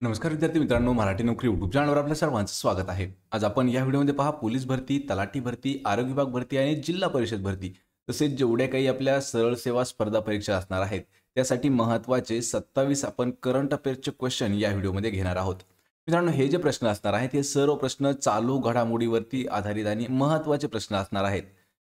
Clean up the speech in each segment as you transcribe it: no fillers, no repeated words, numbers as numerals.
नमस्कार विद्यार्थी मित्रांनो, मराठी नोकरी यूट्यूब चॅनलवर आपल्या सर्वांचं स्वागत आहे. आज आपण या व्हिडिओमध्ये पहा पोलीस भरती, तलाठी भरती, आरोग्य विभाग भरती आणि जिल्हा परिषद भरती तसेच जेवढ्या काही आपल्या सरळ सेवा स्पर्धा परीक्षा असणार आहेत त्यासाठी महत्त्वाचे 27 आपण करंट अफेअर्सचे क्वेश्चन या व्हिडिओमध्ये घेणार आहोत. मित्रांनो, हे जे प्रश्न असणार आहेत हे सर्व प्रश्न चालू घडामोडीवरती आधारित आणि महत्त्वाचे प्रश्न असणार आहेत.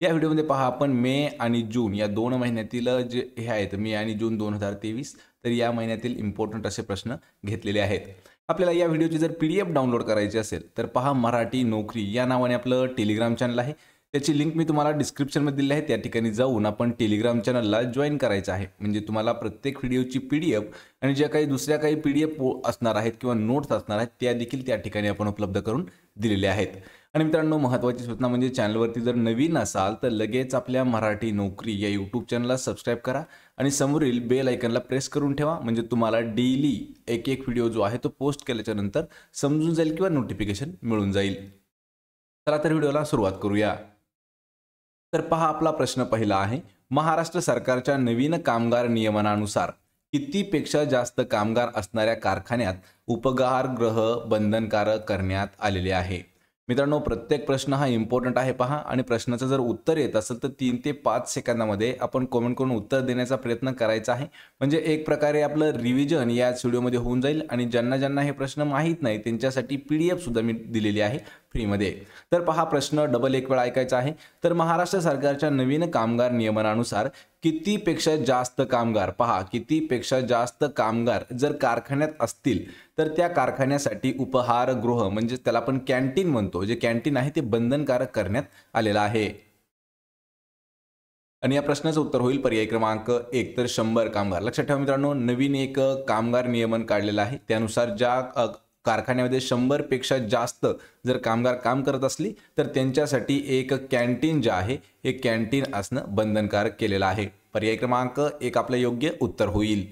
या व्हिडिओमध्ये पहा आपण मे आणि जून या 2 महिन्यातील जे हे आहेत मे आणि जून 2023 तर या महिन्यातील इम्पॉर्टंट असे प्रश्न घेतलेले आहेत. आपल्याला या व्हिडिओची जर PDF डाउनलोड करायची असेल तर पहा मराठी नोकरी या नावाने आपलं टेलिग्राम चॅनल आहे. त्याची लिंक मी तुम्हाला डिस्क्रिप्शनमध्ये दिली आहे. त्या ठिकाणी जाऊन आपण टेलिग्राम चॅनलला जॉईन करायचं आहे. म्हणजे तुम्हाला प्रत्येक व्हिडिओची PDF आणि ज्या काही दुसऱ्या काही PDF असणार आहेत किंवा नोट्स असणार आहेत त्या देखील त्या ठिकाणी आपण उपलब्ध करून दिलेले आहेत. आणि मित्रांनो, महत्त्वाची सूचना म्हणजे चॅनलवरती जर नवीन असाल तर लगेच आपल्या मराठी नोकरी या यूट्यूब चॅनलला सबस्क्राईब करा आणि समोरील बेल आयकनला प्रेस करून ठेवा. म्हणजे तुम्हाला डेली एक व्हिडिओ जो आहे तो पोस्ट केल्याच्या नंतर समजून जाईल किंवा नोटिफिकेशन मिळून जाईल. चला तर व्हिडिओला सुरुवात करूया. तर पहा, आपला प्रश्न पहिला आहे, महाराष्ट्र सरकारच्या नवीन कामगार नियमनानुसार कितीपेक्षा जास्त कामगार असणाऱ्या कारखान्यात उपहारगृह बंधनकारक करण्यात आलेले आहे. मित्रांनो, प्रत्येक प्रश्न हा इम्पॉर्टंट आहे पहा, आणि प्रश्नाचं जर उत्तर येत असेल तर 3 ते 5 सेकंदामध्ये आपण कमेंट करून उत्तर देण्याचा प्रयत्न करायचा आहे. म्हणजे एक प्रकारे आपलं रिव्हिजन याच व्हिडिओमध्ये होऊन जाईल. आणि ज्यांना ज्यांना हे प्रश्न माहीत नाही त्यांच्यासाठी PDF सुद्धा मी दिलेली आहे फ्रीमध्ये. तर पहा, प्रश्न डबल एक वेळा ऐकायचा आहे. तर महाराष्ट्र सरकारच्या नवीन कामगार नियमनानुसार कितीपेक्षा जास्त कामगार, पहा कितीपेक्षा जास्त कामगार जर कारखान्यात असतील तर त्या कारखान्यासाठी उपहारगृह म्हणजे त्याला आपण कॅन्टीन म्हणतो, जे कॅन्टीन आहे ते बंधनकारक करण्यात आलेलं आहे. आणि या प्रश्नाचं उत्तर होईल पर्याय क्रमांक 1 तर 100 कामगार. लक्षात ठेवा मित्रांनो, नवीन एक कामगार नियमन काढलेलं आहे. त्यानुसार ज्या कारखान्यामध्ये 100 पेक्षा जास्त जर कामगार काम करत असली तर त्यांच्यासाठी एक कॅन्टीन जे आहे हे कॅन्टीन असणं बंधनकारक केलेलं आहे. पर्याय क्रमांक 1 आपलं योग्य उत्तर होईल.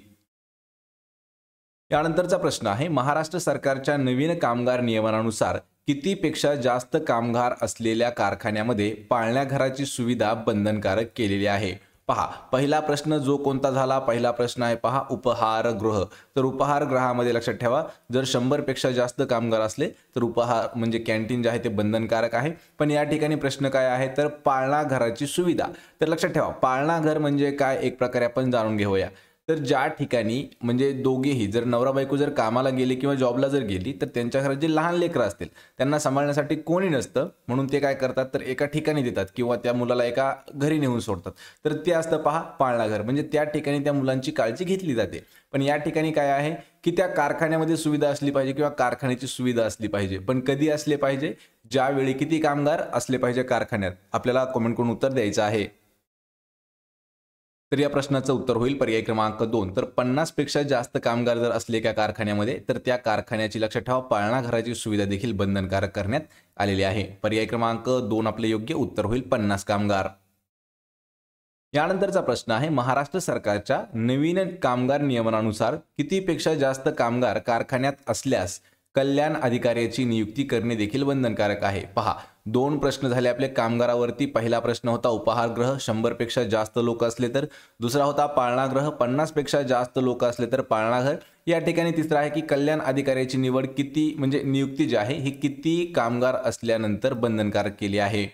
यानंतरचा प्रश्न आहे, महाराष्ट्र सरकारच्या नवीन कामगार नियमनानुसार कितीपेक्षा जास्त कामगार असलेल्या कारखान्यामध्ये पाळण्याघराची सुविधा बंधनकारक केलेली आहे. पहा, पहिला प्रश्न जो कोणता झाला, पहिला प्रश्न आहे पहा उपहारगृह. तर उपहारगृहामध्ये लक्षात ठेवा, जर 100 पेक्षा जास्त कामगार असले तर उपहार म्हणजे कॅन्टीन जे आहे ते बंधनकारक आहे. पण या ठिकाणी प्रश्न काय आहे तर पाळणाघराची सुविधा. तर लक्षात ठेवा, पाळणाघर म्हणजे काय एक प्रकारे आपण जाणून घेऊया. तर ज्या ठिकाणी म्हणजे दोघेही जर नवरा बायको जर कामाला गेले किंवा जॉबला जर गेली तर त्यांच्या घरात जे लहान लेकरं असतील त्यांना सांभाळण्यासाठी कोणी नसतं, म्हणून ते काय करतात तर एका ठिकाणी देतात किंवा त्या मुलाला एका घरी नेऊन सोडतात. तर ते असतं पहा पाळणाघर, म्हणजे त्या ठिकाणी त्या मुलांची काळजी घेतली जाते. पण या ठिकाणी काय आहे की त्या कारखान्यामध्ये सुविधा असली पाहिजे किंवा कारखान्याची सुविधा असली पाहिजे. पण कधी असले पाहिजे, ज्यावेळी किती कामगार असले पाहिजे कारखान्यात, आपल्याला कमेंट करून उत्तर द्यायचं आहे. तर या प्रश्नाचं उत्तर होईल पर्याय क्रमांक 2 तर 50 पेक्षा जास्त कामगार जर असले एका कारखान्यामध्ये तर त्या कारखान्याची लक्षात ठेवा पाळणाघराची सुविधा देखील बंधनकारक करण्यात आलेली आहे. पर्याय क्रमांक 2 आपले योग्य उत्तर होईल 50 कामगार. यानंतरचा प्रश्न आहे, महाराष्ट्र सरकारच्या नवीन कामगार नियमनानुसार कितीपेक्षा जास्त कामगार कारखान्यात असल्यास कल्याण अधिकाऱ्याची नियुक्ती करणे देखील बंधनकारक आहे. पहा, 2 प्रश्न झाले आपले कामगारावरती. पहिला प्रश्न होता उपहारगृह, 100 पेक्षा जास्त लोक असले तर. दुसरा होता पाळणागृह, 50 पेक्षा जास्त लोक असले तर पाळणाघर. या ठिकाणी तिसरा आहे की कल्याण अधिकाऱ्याची निवड किती म्हणजे नियुक्ती जी आहे ही किती कामगार असल्यानंतर बंधनकारक केली आहे.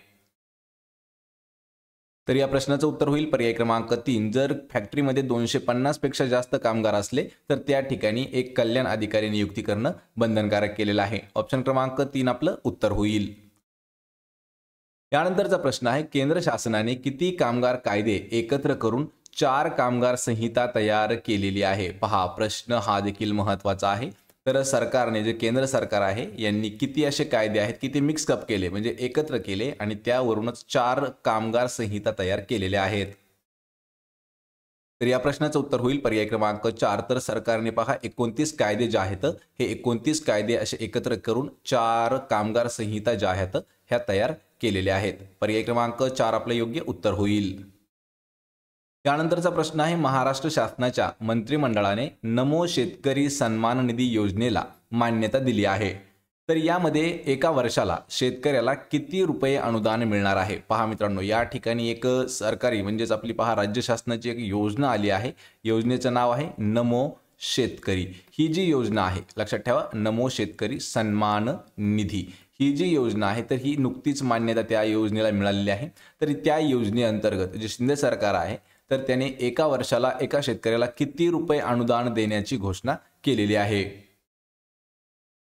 तर या प्रश्नाचं उत्तर होईल पर्याय क्रमांक 3 जर फॅक्टरीमध्ये 250 पेक्षा जास्त कामगार असले तर त्या ठिकाणी एक कल्याण अधिकारी नियुक्ती करणं बंधनकारक केलेलं आहे. ऑप्शन क्रमांक 3 आपलं उत्तर होईल. यानंतरचा प्रश्न आहे, केंद्र शासनाने किती कामगार कायदे एकत्र करून 4 कामगार संहिता तयार केलेली आहे. पहा, प्रश्न हा देखील महत्त्वाचा आहे. तर सरकारने जे केंद्र सरकार आहे यांनी किती असे कायदे आहेत की ते मिक्सअप केले म्हणजे एकत्र केले आणि त्यावरूनच 4 कामगार संहिता तयार केलेल्या आहेत. तर या प्रश्नाचं उत्तर होईल पर्याय क्रमांक 4 तर सरकारने पहा 29 कायदे जे आहेत हे 29 कायदे असे एकत्र करून 4 कामगार संहिता ज्या आहेत ह्या तयार केलेल्या आहेत. पर्याय क्रमांक 4 आपलं योग्य उत्तर होईल. त्यानंतरचा प्रश्न आहे, महाराष्ट्र शासनाच्या मंत्रिमंडळाने नमो शेतकरी सन्मान निधी योजनेला मान्यता दिली आहे. तर यामध्ये एका वर्षाला शेतकऱ्याला किती रुपये अनुदान मिळणार आहे. पहा मित्रांनो, या ठिकाणी एक सरकारी म्हणजेच आपली पहा राज्य शासनाची एक योजना आली आहे. योजनेचं नाव आहे नमो शेतकरी ही जी योजना आहे, लक्षात ठेवा, नमो शेतकरी सन्मान निधी ही जी योजना आहे तर ही नुकतीच मान्यता त्या योजनेला मिळालेली आहे। तर त्या योजनेअंतर्गत जे शिंदे सरकार आहे तर त्याने एका वर्षाला एका शेतकऱ्याला किती रुपये अनुदान देण्याची घोषणा केलेली आहे।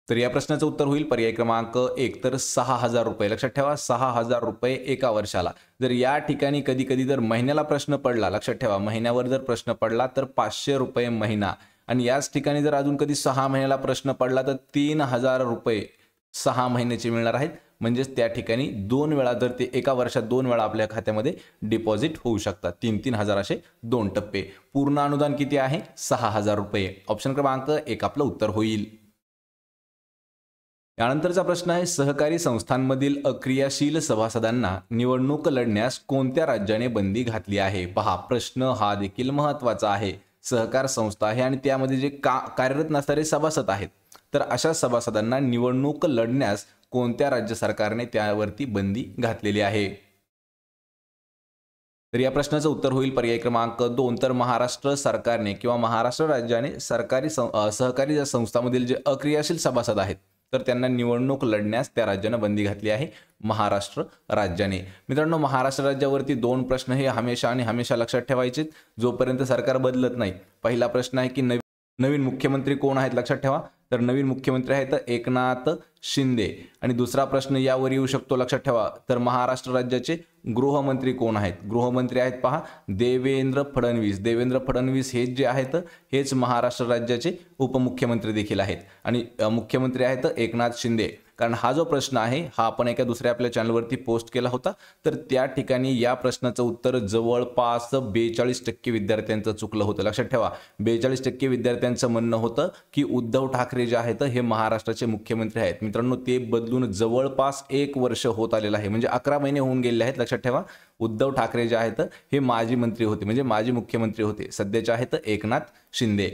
तर या प्रश्नाचं उत्तर होईल पर्याय क्रमांक 1 तर 6,000 रुपये। लक्षात ठेवा 6,000 रुपये एका वर्षाला। जर या ठिकाणी कधी कधी जर महिन्याला प्रश्न पडला, लक्षात ठेवा महिन्यावर जर प्रश्न पडला तर 500 रुपये महिना, आणि याच ठिकाणी जर अजून कधी 6 महिन्याला प्रश्न पडला तर 3,000 रुपये 6 महिन्याचे मिळणार आहेत। म्हणजेच त्या ठिकाणी 2 वेळा जर ते एका वर्षात 2 वेळा आपल्या खात्यामध्ये डिपॉझिट होऊ शकतात। 3-3 हजार असे 2 टप्पे। पूर्ण अनुदान किती आहे? 6,000 रुपये। ऑप्शन क्रमांक 1 आपलं उत्तर होईल। यानंतरचा प्रश्न आहे सहकारी संस्थांमधील अक्रियाशील सभासदांना निवडणूक लढण्यास कोणत्या राज्याने बंदी घातली आहे? पहा प्रश्न हा देखील महत्त्वाचा आहे। सहकार संस्था आहे आणि त्यामध्ये जे कार्यरत नसणारे सभासद आहेत तर अशा सभासदांना निवडणूक लढण्यास कोणत्या राज्य सरकारने त्यावरती बंदी घातलेली आहे? तर या प्रश्नाचं उत्तर होईल पर्याय क्रमांक 2 तर महाराष्ट्र सरकारने किंवा महाराष्ट्र राज्याने सहकारी संस्थांमधील जे अक्रियाशील सभासद आहेत तर त्यांना निवडणूक लढण्यास त्या राज्याने बंदी घातली आहे, महाराष्ट्र राज्याने। मित्रांनो महाराष्ट्र राज्यावरती 2 प्रश्न हे हमेशा आणि हमेशा लक्षात ठेवायचे जोपर्यंत सरकार बदलत नाही। पहिला प्रश्न आहे की नवीन मुख्यमंत्री कोण आहेत? लक्षात ठेवा तर नवीन मुख्यमंत्री आहेत एकनाथ शिंदे। आणि दुसरा प्रश्न यावर येऊ शकतो, लक्षात ठेवा तर महाराष्ट्र राज्याचे गृहमंत्री कोण आहेत? गृहमंत्री आहेत पहा देवेंद्र फडणवीस। देवेंद्र फडणवीस हे जे आहेत हेच महाराष्ट्र राज्याचे उपमुख्यमंत्री देखील आहेत आणि मुख्यमंत्री आहेत एकनाथ शिंदे। कारण हा जो प्रश्न आहे हा आपण एका दुसऱ्या आपल्या चॅनलवरती पोस्ट केला होता तर त्या ठिकाणी या प्रश्नाचं उत्तर जवळपास 42% विद्यार्थ्यांचं चुकलं होतं। लक्षात ठेवा 42% विद्यार्थ्यांचं म्हणणं होतं की उद्धव ठाकरे जे आहेत हे महाराष्ट्राचे मुख्यमंत्री आहेत। मित्रांनो ते बदलून जवळपास 1 वर्ष होत आलेलं आहे, म्हणजे 11 महिने होऊन गेलेले आहेत। लक्षात ठेवा उद्धव ठाकरे जे आहेत हे माजी मंत्री होते, म्हणजे माजी मुख्यमंत्री होते, सध्याचे आहेत एकनाथ शिंदे।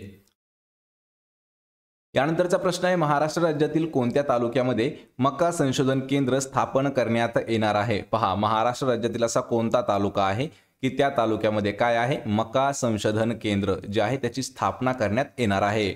यानंतरचा प्रश्न आहे महाराष्ट्र राज्यातील कोणत्या तालुक्यामध्ये मका संशोधन केंद्र स्थापन करण्यात येणार आहे? पहा महाराष्ट्र राज्यातील असा कोणता तालुका आहे की त्या तालुक्यामध्ये काय आहे? मका संशोधन केंद्र जे आहे त्याची स्थापना करण्यात येणार आहे।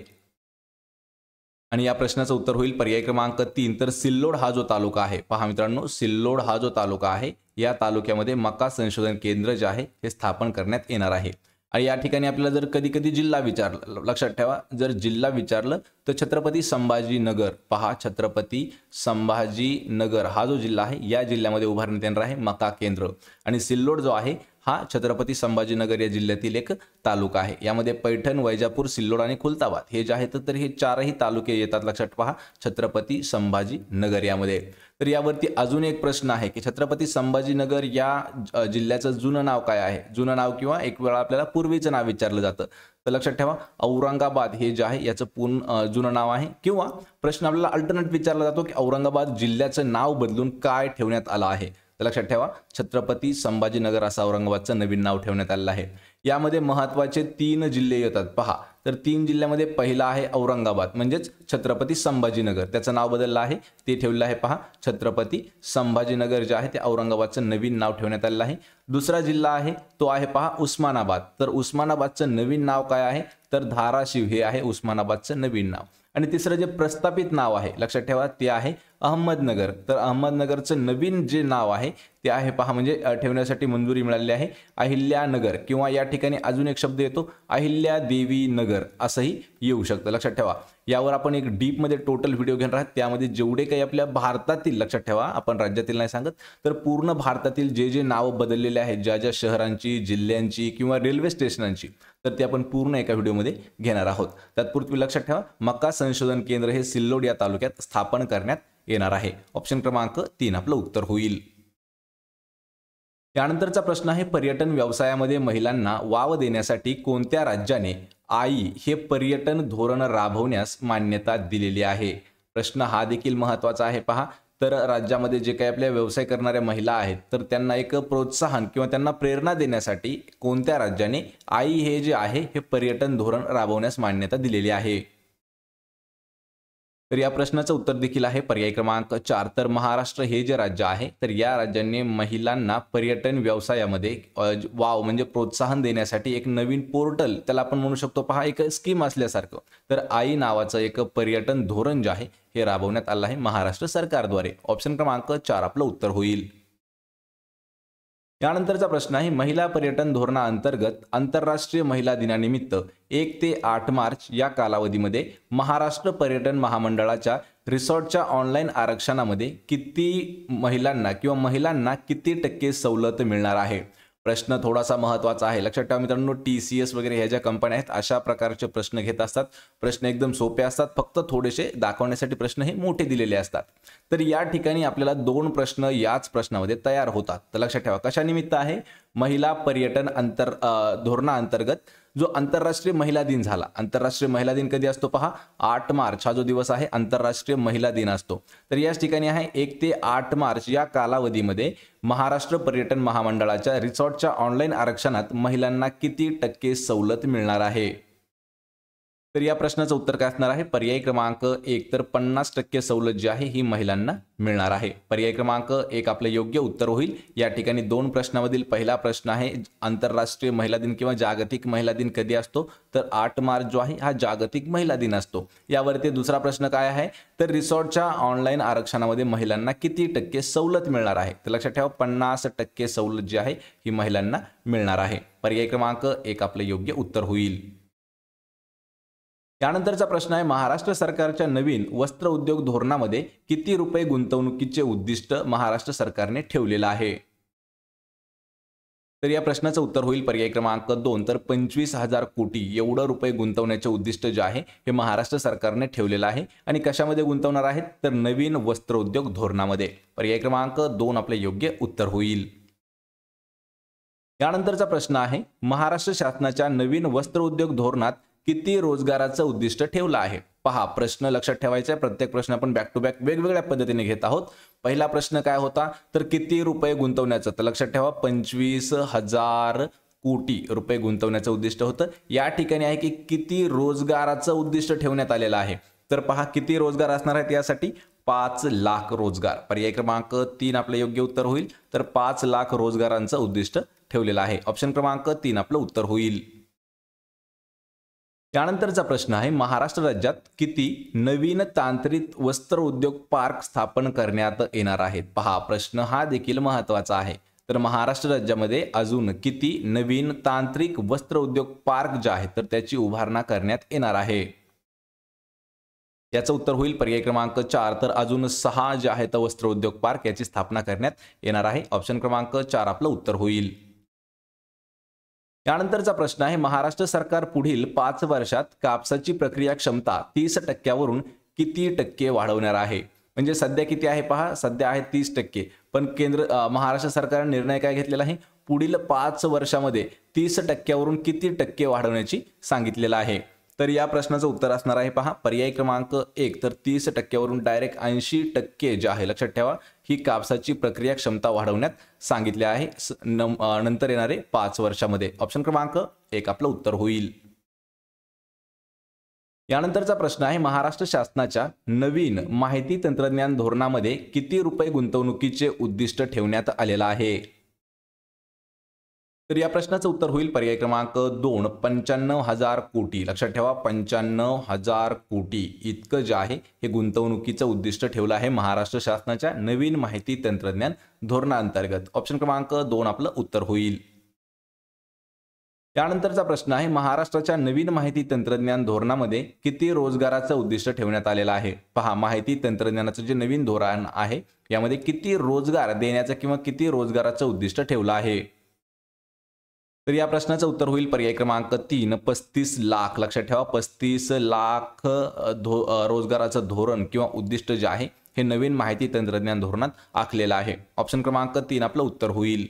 आणि या प्रश्नाचं उत्तर होईल पर्याय क्रमांक 3 तर सिल्लोड हा जो तालुका आहे। पहा मित्रांनो सिल्लोड हा जो तालुका आहे या तालुक्यामध्ये मका संशोधन केंद्र जे आहे हे स्थापन करण्यात येणार आहे। आणि या ठिकाणी आपल्याला जर कधी कधी जिल्हा विचारलं, लक्षात ठेवा जर जिल्हा विचारलं तर छत्रपती संभाजीनगर। पहा छत्रपती संभाजीनगर हा जो जिल्हा आहे या जिल्ह्यामध्ये उभारण्यात येणार आहे मका केंद्र। आणि सिल्लोड जो आहे हा छत्रपती संभाजीनगर या जिल्ह्यातील एक तालुका आहे। यामध्ये पैठण, वैजापूर, सिल्लोड आणि खुलताबाद हे जे आहेत तर हे 4ही तालुके येतात। लक्षात पहा छत्रपती संभाजीनगर यामध्ये। तर यावरती अजून एक प्रश्न आहे की छत्रपती संभाजीनगर या जिल्ह्याचं जुनं नाव काय आहे? जुनं नाव किंवा एक वेळा आपल्याला पूर्वीचं नाव विचारलं जातं तर लक्षात ठेवा औरंगाबाद हे जे आहे याचं पूर्ण जुनं नाव आहे, किंवा प्रश्न आपल्याला अल्टरनेट विचारला जातो की औरंगाबाद जिल्ह्याचं नाव बदलून काय ठेवण्यात आलं आहे? तर लक्षात ठेवा छत्रपती संभाजीनगर असं औरंगाबादचं नवीन नाव ठेवण्यात आलेलं आहे। यामध्ये महत्त्वाचे 3 जिल्हे येतात पहा तर 3 जिल्ह्यामध्ये पहिला आहे औरंगाबाद म्हणजेच छत्रपती संभाजीनगर, त्याचं नाव बदललं आहे ते ठेवलं आहे पहा छत्रपती संभाजीनगर जे आहे ते औरंगाबादचं नवीन नाव ठेवण्यात आलेलं आहे। दुसरा जिल्हा आहे तो आहे पहा उस्मानाबाद, तर उस्मानाबादचं नवीन नाव काय आहे तर धाराशिव हे आहे उस्मानाबादचं नवीन नाव। आणि तिसरं जे प्रस्तावित नाव आहे लक्षात ठेवा ते आहे अहमदनगर, तर अहमदनगरचं नवीन जे नाव आहे ते आहे पहा म्हणजे ठेवण्यासाठी मंजुरी मिळालेली आहे अहिल्यानगर, किंवा या ठिकाणी अजून एक शब्द येतो अहिल्यादेवी नगर असंही येऊ शकतं। लक्षात ठेवा यावर आपण एक डीपमध्ये टोटल व्हिडिओ घेणार आहोत, त्यामध्ये जेवढे काही आपल्या भारतातील, लक्षात ठेवा आपण राज्यातील नाही सांगत तर पूर्ण भारतातील जे जे नाव बदललेले आहेत ज्या ज्या शहरांची, जिल्ह्यांची किंवा रेल्वे स्टेशनांची तर ते आपण पूर्ण एका व्हिडिओमध्ये घेणार आहोत। तत्पूर्वी लक्षात ठेवा मका संशोधन केंद्र हे सिल्लोड या तालुक्यात स्थापन करण्यात येणार आहे। ऑप्शन क्रमांक 3 आपलं उत्तर होईल। यानंतरचा प्रश्न आहे पर्यटन व्यवसायामध्ये महिलांना वाव देण्यासाठी कोणत्या राज्याने आई हे पर्यटन धोरण राबवण्यास मान्यता दिलेली आहे? प्रश्न हा देखील महत्त्वाचा आहे पहा तर राज्यामध्ये जे काही आपल्या व्यवसाय करणाऱ्या महिला आहेत तर त्यांना एक प्रोत्साहन किंवा त्यांना प्रेरणा देण्यासाठी कोणत्या राज्याने आई हे जे आहे हे पर्यटन धोरण राबवण्यास मान्यता दिलेली आहे? तर या प्रश्नाचं उत्तर देखील आहे पर्याय क्रमांक 4. तर महाराष्ट्र हे जे राज्य आहे तर या राज्याने महिलांना पर्यटन व्यवसायामध्ये वाव म्हणजे प्रोत्साहन देण्यासाठी एक नवीन पोर्टल, त्याला आपण म्हणू शकतो पहा एक स्कीम असल्यासारखं, तर आई नावाचं एक पर्यटन धोरण जे आहे हे राबवण्यात आलं आहे महाराष्ट्र सरकारद्वारे. ऑप्शन क्रमांक 4 आपलं उत्तर होईल. यानंतरचा प्रश्न आहे महिला पर्यटन धोरणाअंतर्गत आंतरराष्ट्रीय महिला दिनानिमित्त 1 ते 8 मार्च या कालावधीमध्ये महाराष्ट्र पर्यटन महामंडळाच्या रिसॉर्टच्या ऑनलाईन आरक्षणामध्ये किती महिलांना किती टक्के सवलत मिळणार आहे. प्रश्न थोडासा महत्त्वाचा आहे, लक्षात ठेवा मित्रांनो. TCS वगैरे ह्या ज्या कंपन्या आहेत अशा प्रकारचे प्रश्न घेत असतात. प्रश्न एकदम सोपे असतात, फक्त थोडेसे दाखवण्यासाठी प्रश्न हे मोठे दिलेले असतात. तर या ठिकाणी आपल्याला 2 प्रश्न याच प्रश्नामध्ये तयार होतात. तर लक्षात ठेवा कशा निमित्त आहे. महिला पर्यटन धोरणाअंतर्गत जो आंतरराष्ट्रीय महिला दिन झाला. आंतरराष्ट्रीय महिला दिन कधी असतो पहा, 8 मार्च हा जो दिवस आहे आंतरराष्ट्रीय महिला दिन असतो. तर याच ठिकाणी आहे 1 ते 8 मार्च या कालावधीमध्ये महाराष्ट्र पर्यटन महामंडळाच्या रिसॉर्टच्या ऑनलाईन आरक्षणात महिलांना किती टक्के सवलत मिळणार आहे. तर या प्रश्नाचं उत्तर काय असणार आहे. पर्याय क्रमांक 1 तर 50% सवलत जी आहे ही महिलांना मिळणार आहे. पर्याय क्रमांक 1 आपलं योग्य उत्तर होईल. या ठिकाणी 2 प्रश्नामधील पहिला प्रश्न आहे आंतरराष्ट्रीय महिला दिन किंवा जागतिक महिला दिन कधी असतो, तर 8 मार्च जो आहे हा जागतिक महिला दिन असतो. यावरती दुसरा प्रश्न काय आहे, तर रिसॉर्टच्या ऑनलाईन आरक्षणामध्ये महिलांना किती टक्के सवलत मिळणार आहे. तर लक्षात ठेवा 50% सवलत जी आहे ही महिलांना मिळणार आहे. पर्याय क्रमांक 1 आपलं योग्य उत्तर होईल. त्यानंतरचा प्रश्न आहे महाराष्ट्र सरकारच्या नवीन वस्त्र उद्योग धोरणामध्ये किती रुपये गुंतवणुकीचे उद्दिष्ट महाराष्ट्र सरकारने ठेवलेलं आहे. तर या प्रश्नाचं उत्तर होईल पर्याय क्रमांक 2 तर 25,000 कोटी एवढं रुपये गुंतवण्याचे उद्दिष्ट जे आहे हे महाराष्ट्र सरकारने ठेवलेलं आहे. आणि कशामध्ये गुंतवणार आहेत, तर नवीन वस्त्र उद्योग धोरणामध्ये. पर्याय क्रमांक 2 आपले योग्य उत्तर होईल. यानंतरचा प्रश्न आहे महाराष्ट्र शासनाच्या नवीन वस्त्र उद्योग धोरणात किती रोजगाराचं उद्दिष्ट ठेवलं आहे. पहा प्रश्न लक्षात ठेवायचा आहे, प्रत्येक प्रश्न आपण बॅक टू बॅक वेगवेगळ्या पद्धतीने घेत आहोत. पहिला प्रश्न काय होता, तर किती रुपये गुंतवण्याचं, तर लक्षात ठेवा 25,000 कोटी रुपये गुंतवण्याचं उद्दिष्ट होतं. या ठिकाणी आहे की किती रोजगाराचं उद्दिष्ट ठेवण्यात आलेलं आहे. तर पहा किती रोजगार असणार आहेत यासाठी, 5 लाख रोजगार. पर्याय क्रमांक 3 आपलं योग्य उत्तर होईल. तर 5 लाख रोजगारांचं उद्दिष्ट ठेवलेलं आहे. ऑप्शन क्रमांक 3 आपलं उत्तर होईल. त्यानंतरचा प्रश्न आहे महाराष्ट्र राज्यात किती नवीन तांत्रिक वस्त्र उद्योग पार्क स्थापन करण्यात येणार आहेत. पहा प्रश्न हा देखील महत्त्वाचा आहे. तर महाराष्ट्र राज्यामध्ये अजून किती नवीन तांत्रिक वस्त्र उद्योग पार्क जे आहेत तर त्याची उभारणा करण्यात येणार आहे. याचं उत्तर होईल पर्याय क्रमांक 4 तर अजून 6 जे आहेत वस्त्र उद्योग पार्क याची स्थापना करण्यात येणार आहे. ऑप्शन क्रमांक 4 आपलं उत्तर होईल. त्यानंतरचा प्रश्न आहे महाराष्ट्र सरकार पुढील 5 वर्षात कापसाची प्रक्रिया क्षमता 30% किती टक्के वाढवणार आहे. म्हणजे सध्या किती आहे पहा, सध्या आहे 30%. पण महाराष्ट्र सरकारने निर्णय काय घेतलेला आहे, पुढील 5 वर्षामध्ये 30% किती टक्के वाढवण्याची सांगितलेलं आहे. तर या प्रश्नाचं उत्तर असणार आहे पहा पर्याय क्रमांक 1 तर 30% डायरेक्ट 80% जे आहे, लक्षात ठेवा ही कापसाची प्रक्रिया क्षमता वाढवण्यात सांगितले आहे नंतर येणारे 5 वर्षामध्ये. ऑप्शन क्रमांक 1 आपलं उत्तर होईल. यानंतरचा प्रश्न आहे महाराष्ट्र शासनाच्या नवीन माहिती तंत्रज्ञान धोरणामध्ये किती रुपये गुंतवणुकीचे उद्दिष्ट ठेवण्यात आलेलं आहे. तर या प्रश्नाचं उत्तर होईल पर्याय क्रमांक 2 95,000 कोटी. लक्षात ठेवा 95,000 कोटी इतकं जे आहे हे गुंतवणुकीचं उद्दिष्ट ठेवलं आहे महाराष्ट्र शासनाच्या नवीन माहिती तंत्रज्ञान धोरणाअंतर्गत. ऑप्शन क्रमांक 2 आपलं उत्तर होईल. त्यानंतरचा प्रश्न आहे महाराष्ट्राच्या नवीन माहिती तंत्रज्ञान धोरणामध्ये किती रोजगाराचं उद्दिष्ट ठेवण्यात आलेलं आहे. पहा माहिती तंत्रज्ञानाचं जे नवीन धोरण आहे यामध्ये किती रोजगार देण्याचं किंवा किती रोजगाराचं उद्दिष्ट ठेवलं आहे. तर या प्रश्नाचं उत्तर होईल पर्याय क्रमांक 3 35 लाख. लक्षात ठेवा 35 लाख रोजगाराचं धोरण किंवा उद्दिष्ट जे आहे हे नवीन माहिती तंत्रज्ञान धोरणात आखलेलं आहे. ऑप्शन क्रमांक 3 आपलं उत्तर होईल.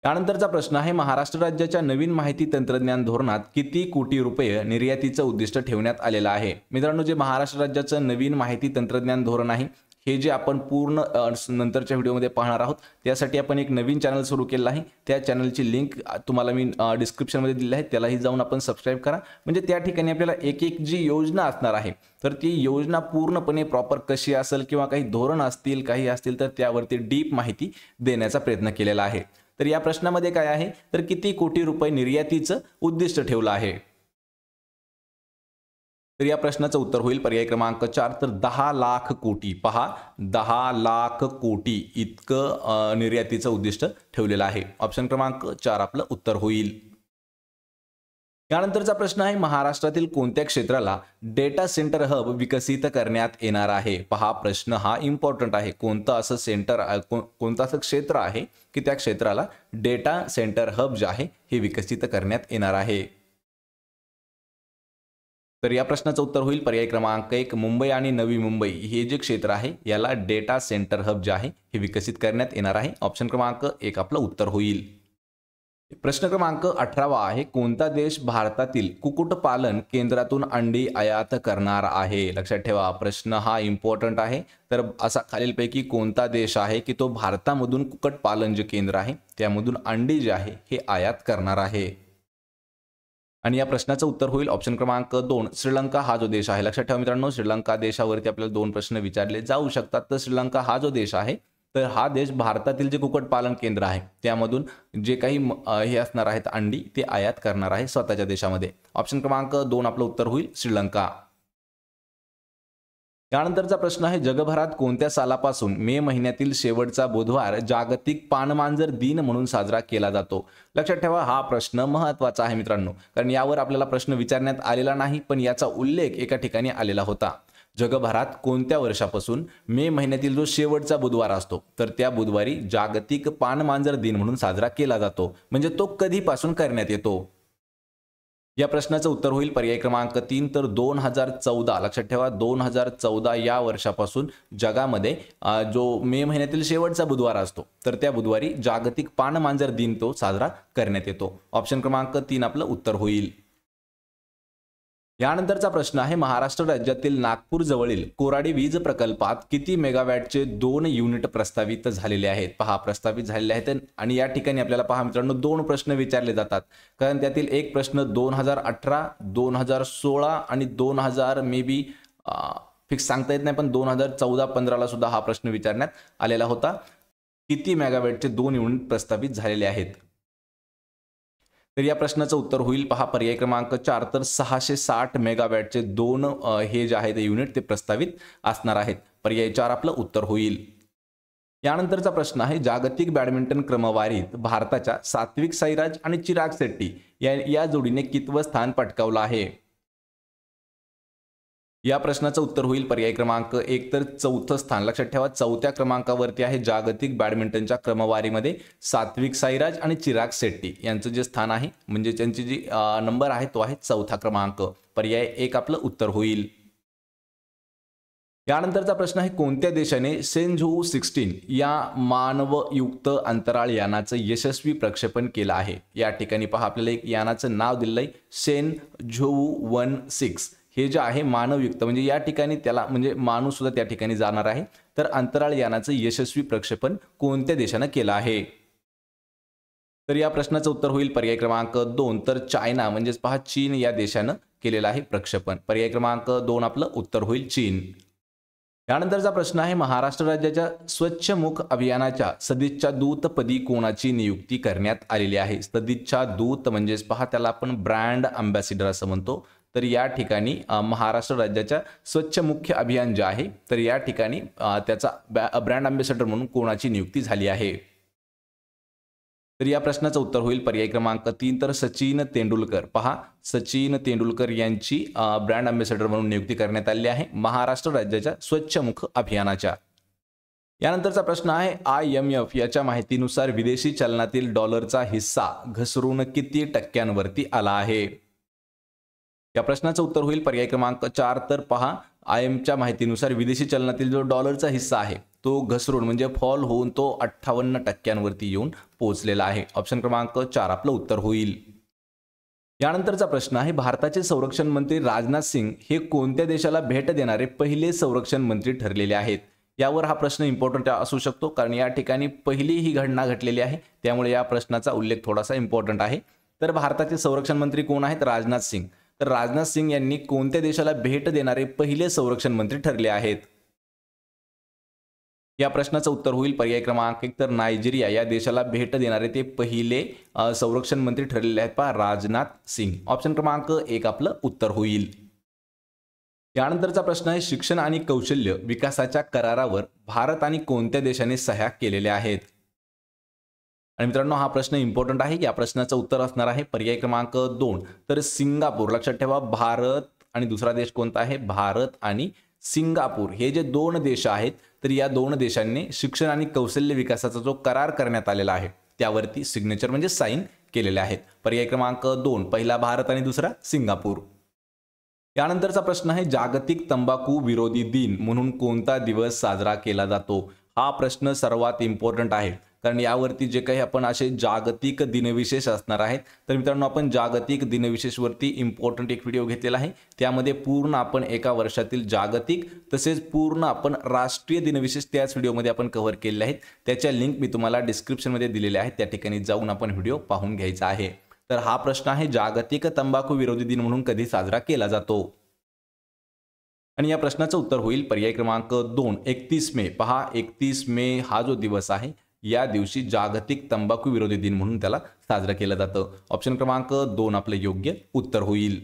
त्यानंतरचा प्रश्न आहे महाराष्ट्र राज्याच्या नवीन माहिती तंत्रज्ञान धोरणात किती कोटी रुपये निर्यातीचं उद्दिष्ट ठेवण्यात आलेलं आहे. मित्रांनो जे महाराष्ट्र राज्याचं नवीन माहिती तंत्रज्ञान धोरण आहे हे जे आपण पूर्ण नंतरच्या व्हिडिओमध्ये पाहणार आहोत, त्यासाठी आपण एक नवीन चॅनल सुरू केलं आहे. त्या चॅनलची लिंक तुम्हाला मी डिस्क्रिप्शनमध्ये दिली आहे, त्यालाही जाऊन आपण सबस्क्राईब करा. म्हणजे त्या ठिकाणी आपल्याला एक एक जी योजना असणार आहे, तर ती योजना पूर्णपणे प्रॉपर कशी असेल किंवा काही धोरण असतील, काही असतील, तर त्यावरती डीप माहिती देण्याचा प्रयत्न केलेला आहे. तर या प्रश्नामध्ये काय आहे, तर किती कोटी रुपये निर्यातीचं उद्दिष्ट ठेवलं आहे? तर या प्रश्नाचं उत्तर होईल पर्याय क्रमांक 4, तर 10 लाख कोटी. पहा, 10 लाख कोटी इतकं निर्यातीचं उद्दिष्ट ठेवलेलं आहे. ऑप्शन क्रमांक 4 आपलं उत्तर होईल. यानंतरचा प्रश्न आहे, महाराष्ट्रातील कोणत्या क्षेत्राला डेटा सेंटर हब विकसित करण्यात येणार आहे? पहा, प्रश्न हा इम्पॉर्टंट आहे. कोणतं असं कोणतं असं क्षेत्र आहे की त्या क्षेत्राला डेटा सेंटर हब जे आहे हे विकसित करण्यात येणार आहे? तर या प्रश्नाचं उत्तर होईल पर्याय क्रमांक 1, मुंबई आणि नवी मुंबई हे जे क्षेत्र आहे याला डेटा सेंटर हब जे आहे हे विकसित करण्यात येणार आहे. ऑप्शन क्रमांक 1 आपलं उत्तर होईल. प्रश्न क्रमांक 18 आहे, कोणता देश भारतातील कुक्कुटपालन केंद्रातून अंडी आयात करणार आहे? लक्षात ठेवा, प्रश्न हा इम्पॉर्टंट आहे. तर असा खालीलपैकी कोणता देश आहे की तो भारतामधून कुक्कुटपालन जे केंद्र आहे त्यामधून अंडी जे आहे हे आयात करणार आहे? आणि या प्रश्नाचं उत्तर होईल ऑप्शन क्रमांक 2, श्रीलंका हा जो देश आहे. लक्षात ठेवा मित्रांनो, श्रीलंका देशावरती आपल्याला 2 प्रश्न विचारले जाऊ शकतात. तर श्रीलंका हा जो देश आहे, तर हा देश भारतातील जे कुक्कुटपालन केंद्र आहे त्यामधून जे काही हे असणार आहेत अंडी ते आयात करणार आहे स्वतःच्या देशामध्ये. ऑप्शन क्रमांक 2 आपलं उत्तर होईल श्रीलंका. त्यानंतरचा प्रश्न आहे, जगभरात कोणत्या सालापासून मे महिन्यातील शेवटचा बुधवार जागतिक पानमांजर दिन म्हणून साजरा केला जातो? लक्षात ठेवा, हा प्रश्न महत्त्वाचा आहे मित्रांनो, कारण यावर आपल्याला प्रश्न विचारण्यात आलेला नाही, पण याचा उल्लेख एका ठिकाणी आलेला होता. जगभरात कोणत्या वर्षापासून मे महिन्यातील जो शेवटचा बुधवार असतो तर त्या बुधवारी जागतिक पानमांजर दिन म्हणून साजरा केला जातो? म्हणजे तो कधीपासून करण्यात येतो? या प्रश्नाचं उत्तर होईल पर्याय क्रमांक 3, तर 2014. लक्षात ठेवा, 2014 या वर्षापासून जगामध्ये जो मे महिन्यातील शेवटचा बुधवार असतो तर त्या बुधवारी जागतिक पानमांजर दिन तो साजरा करण्यात येतो. ऑप्शन क्रमांक 3 आपलं उत्तर होईल. यानंतरचा प्रश्न आहे, महाराष्ट्र राज्यातील नागपूर जवळील कोराडी वीज प्रकल्पात किती मेगावॅटचे 2 युनिट प्रस्तावित झालेले आहेत? पहा, प्रस्तावित झालेले आहेत. आणि या ठिकाणी आपल्याला पहा मित्रांनो 2 प्रश्न विचारले जातात, कारण त्यातील एक प्रश्न 2018, 2016 आणि 2000 मे बी फिक्स सांगता येत नाही, पण 2014-15ला सुद्धा हा प्रश्न विचारण्यात आलेला होता. किती मेगावॅटचे 2 युनिट प्रस्तावित झालेले आहेत? तर या प्रश्नाचं उत्तर होईल पहा पर्याय क्रमांक 4, तर 660 मेगावॅटचे 2 हे जे आहे ते युनिट ते प्रस्तावित असणार आहेत. पर्याय 4 आपलं उत्तर होईल. यानंतरचा प्रश्न आहे, जागतिक बॅडमिंटन क्रमवारीत भारताच्या सात्विक साईराज आणि चिराग शेट्टी या जोडीने कितवं स्थान पटकावलं आहे? या प्रश्नाचं उत्तर होईल पर्याय क्रमांक 1, तर 4थं स्थान. लक्षात ठेवा, 4थ्या क्रमांकावरती आहे जागतिक बॅडमिंटनच्या क्रमवारीमध्ये सात्विक साईराज आणि चिराग शेट्टी यांचं जे स्थान आहे, म्हणजे त्यांची जी नंबर आहे तो आहे 4था क्रमांक. पर्याय 1 आपलं उत्तर होईल. यानंतरचा प्रश्न आहे, कोणत्या देशाने सेंझोऊ 16 या मानवयुक्त अंतराळ यानाचं यशस्वी प्रक्षेपण केलं आहे? या ठिकाणी पहा, आपल्याला एक यानाचं नाव दिलेलं आहे सेंझोऊ 16. हे जे आहे मानवयुक्त, म्हणजे या ठिकाणी त्याला म्हणजे माणूस सुद्धा त्या ठिकाणी जाणार आहे. तर अंतराळ यानाचं यशस्वी प्रक्षेपण कोणत्या देशाने केलं आहे? तर या प्रश्नाचं उत्तर होईल पर्याय क्रमांक 2, तर चायना म्हणजेच पहा चीन या देशानं केलेलं आहे प्रक्षेपण. पर्याय क्रमांक 2 आपलं उत्तर होईल चीन. यानंतरचा प्रश्न आहे, महाराष्ट्र राज्याच्या स्वच्छ मुख अभियानाच्या सदिच्छा दूत पदी कोणाची नियुक्ती करण्यात आलेली आहे? सदिच्छा दूत म्हणजेच पहा त्याला आपण ब्रँड अँबॅसिडर असं म्हणतो. तर या ठिकाणी महाराष्ट्र राज्याच्या स्वच्छ मुख्य अभियान जे आहे तर या ठिकाणी त्याचा ब्रँड अँबॅसिडर म्हणून कोणाची नियुक्ती झाली आहे? तर या प्रश्नाचं उत्तर होईल पर्याय क्रमांक 3, तर सचिन तेंडुलकर. पहा, सचिन तेंडुलकर यांची ब्रँड अँबॅसिडर म्हणून नियुक्ती करण्यात आली आहे महाराष्ट्र राज्याच्या स्वच्छ मुख अभियानाच्या. यानंतरचा प्रश्न आहे, IMF याच्या माहितीनुसार विदेशी चलनातील डॉलरचा हिस्सा घसरून किती टक्क्यांवरती आला आहे? या प्रश्नाचं उत्तर होईल पर्याय क्रमांक 4, तर पहा IMFच्या माहितीनुसार विदेशी चलनातील जो डॉलरचा हिस्सा आहे तो घसरून म्हणजे फॉल होऊन तो 58 टक्क्यांवरती येऊन पोहोचलेला आहे. ऑप्शन क्रमांक 4 आपलं उत्तर होईल. यानंतरचा प्रश्न आहे, भारताचे संरक्षण मंत्री राजनाथ सिंग हे कोणत्या देशाला भेट देणारे पहिले संरक्षण मंत्री ठरलेले आहेत? यावर हा प्रश्न इम्पॉर्टंट असू शकतो, कारण या ठिकाणी पहिली ही घटना घडलेली आहे, त्यामुळे या प्रश्नाचा उल्लेख थोडासा इम्पॉर्टंट आहे. तर भारताचे संरक्षण मंत्री कोण आहेत? राजनाथ सिंग. तर राजनाथ सिंग यांनी कोणत्या देशाला भेट देणारे पहिले संरक्षण मंत्री ठरले आहेत? या प्रश्नाचं उत्तर होईल पर्याय क्रमांक 1 तर नायजेरिया या देशाला भेट देणारे ते पहिले संरक्षण मंत्री ठरलेले आहेत पहा राजनाथ सिंग. ऑप्शन क्रमांक 1 आपलं उत्तर होईल. यानंतरचा प्रश्न आहे शिक्षण आणि कौशल्य विकासाच्या करारावर भारत आणि कोणत्या देशाने सह्या केलेल्या आहेत? आणि मित्रांनो हा प्रश्न इम्पॉर्टंट आहे. या प्रश्नाचं उत्तर असणार आहे पर्याय क्रमांक 2 तर सिंगापूर. लक्षात ठेवा भारत आणि दुसरा देश कोणता आहे? भारत आणि सिंगापूर हे जे दोन देश आहेत, तर या दोन देशांनी शिक्षण आणि कौशल्य विकासाचा जो करार करण्यात आलेला आहे त्यावरती सिग्नेचर म्हणजे साईन केलेले आहेत. पर्याय क्रमांक 2 पहिला भारत आणि दुसरा सिंगापूर. यानंतरचा प्रश्न आहे जागतिक तंबाखू विरोधी दिन म्हणून कोणता दिवस साजरा केला जातो? हा प्रश्न सर्वात इम्पॉर्टंट आहे, कारण यावरती जे काही आपण असे जागतिक दिनविशेष असणार आहेत, तर मित्रांनो आपण जागतिक दिनविशेषवरती इम्पॉर्टंट एक व्हिडिओ घेतलेला आहे. त्यामध्ये पूर्ण आपण एका वर्षातील जागतिक तसेच पूर्ण आपण राष्ट्रीय दिनविशेष त्याच व्हिडिओमध्ये आपण कव्हर केलेले आहेत. त्याच्या लिंक मी तुम्हाला डिस्क्रिप्शनमध्ये दिलेल्या आहेत, त्या ठिकाणी जाऊन आपण व्हिडिओ पाहून घ्यायचा आहे. तर हा प्रश्न आहे जागतिक तंबाखू विरोधी दिन म्हणून कधी साजरा केला जातो? आणि या प्रश्नाचं उत्तर होईल पर्याय क्रमांक 2 31 मे. पहा 31 मे हा जो दिवस आहे या दिवशी जागतिक तंबाखू विरोधी दिन म्हणून त्याला साजरं केलं जातं. ऑप्शन क्रमांक 2 आपलं योग्य उत्तर होईल.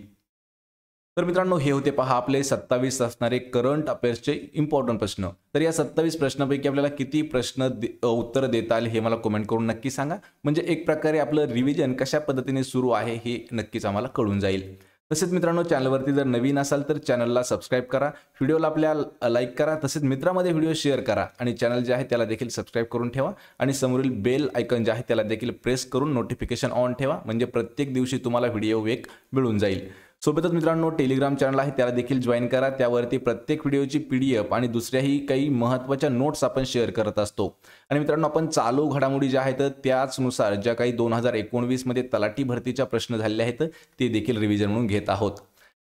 तर मित्रांनो हे होते पहा आपले 27 असणारे करंट अफेअर्सचे इम्पॉर्टंट प्रश्न. तर या 27 प्रश्नांपैकी आपल्याला किती प्रश्न उत्तर देता आले हे मला कमेंट करून नक्की सांगा. म्हणजे एक प्रकारे आपलं रिव्हिजन कशा पद्धतीने सुरू आहे हे नक्कीच आम्हाला कळून जाईल. तसेच मित्रांनो चॅनलवरती जर नवीन असाल तर चॅनलला सबस्क्राईब करा, व्हिडिओला आपल्या लाईक करा, तसेच मित्रांमध्ये व्हिडिओ शेअर करा आणि चॅनल जे आहे त्याला देखील सबस्क्राईब करून ठेवा आणि समोरील बेल आयकॉन जे आहे त्याला देखील प्रेस करून नोटिफिकेशन ऑन ठेवा, म्हणजे प्रत्येक दिवशी तुम्हाला व्हिडिओ एक मिळून जाईल. सोबतच मित्रांनो टेलिग्राम चॅनल आहे त्याला देखील जॉईन करा. त्यावरती प्रत्येक व्हिडिओची PDF आणि दुसऱ्याही काही महत्त्वाच्या नोट्स आपण शेअर करत असतो. आणि मित्रांनो आपण चालू घडामोडी ज्या आहेत त्याचनुसार ज्या काही 2019 मध्ये तलाठी भरतीच्या प्रश्न झालेले आहेत ते देखील रिव्हिजन म्हणून घेत आहोत.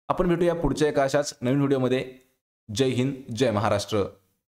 आपण भेटूया पुढच्या एका अशाच नवीन व्हिडिओमध्ये. जय हिंद, जय महाराष्ट्र.